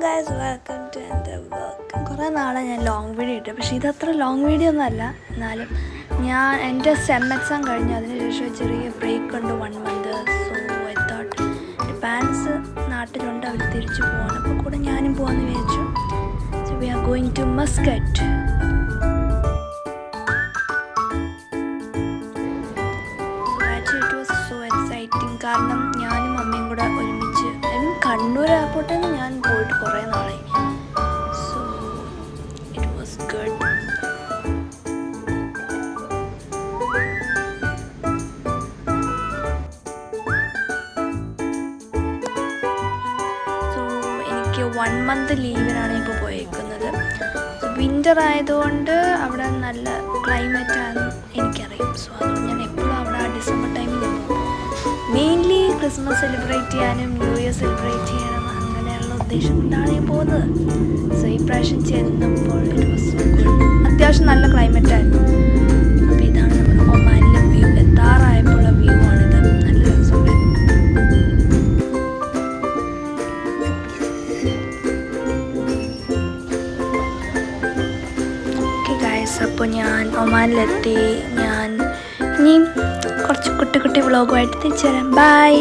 Guys, welcome to എൻ്റെ vlog. കുറേ നാളെ ഞാൻ ലോങ് വീഡിയോ ഇട്ടു, പക്ഷേ ഇതത്ര ലോങ് വീഡിയോ ഒന്നും അല്ല. എന്നാലും എൻ്റെ സെം എക്സാം കഴിഞ്ഞു, അതിനുശേഷം ചെറിയ ബ്രേക്ക് ഉണ്ട് 1 month. സോ ഐ തോട്ട് എൻ്റെ പാരൻസ് നാട്ടിലുണ്ട്, അവർ തിരിച്ചു പോകാൻ, അപ്പോൾ കൂടെ ഞാനും പോകാമെന്ന് വിചാരിച്ചു. So we are going to Muscat. It was so exciting, കാരണം ഞാനും അമ്മയും കൂടെ ഒരുമിച്ച് കണ്ണൂർ എയർപോർട്ടിൽ നിന്ന് ഞാൻ പോയിട്ട് കുറേ നാളായി. So it was good. So എനിക്ക് 1 month ലീവിനാണ് ഇപ്പോൾ പോയേക്കുന്നത്. സോ വിൻ്റർ ആയതുകൊണ്ട് അവിടെ നല്ല ക്ലൈമറ്റാണെന്ന് എനിക്കറിയാം. സോ അതുകൊണ്ട് ഞാൻ എപ്പോഴും അവിടെ ഡിസംബർ ടൈമിൽ പോകും. മെയിൻലി ക്രിസ്മസ് സെലിബ്രേറ്റ് ചെയ്യാനും ന്യൂ ഇയർ സെലിബ്രേറ്റ് ചെയ്യണം, അങ്ങനെയുള്ള ഉദ്ദേശം കൊണ്ടാണ് ഞാൻ പോകുന്നത്. സോ ഈ പ്രാവശ്യം ചെന്നപ്പോൾ ഇറ്റ് വാസ് സോ ഗുഡ്. അത്യാവശ്യം നല്ല ക്ലൈമറ്റായിരുന്നു. അപ്പോൾ ഇതാണ് നമ്മുടെ ഒമാനിലെ വ്യൂ. എത്താറായപ്പോഴുള്ള വ്യൂ ആണിത്. നല്ല രസമുണ്ട്. ഓക്കെ ഗൈസ്, അപ്പോൾ ഞാൻ ഒമാനിലെത്തി. ഞാൻ ഇനിയും കുറച്ച് കുട്ടി വ്ളോഗുമായിട്ട് തിരിച്ചു വരാം. ബൈ.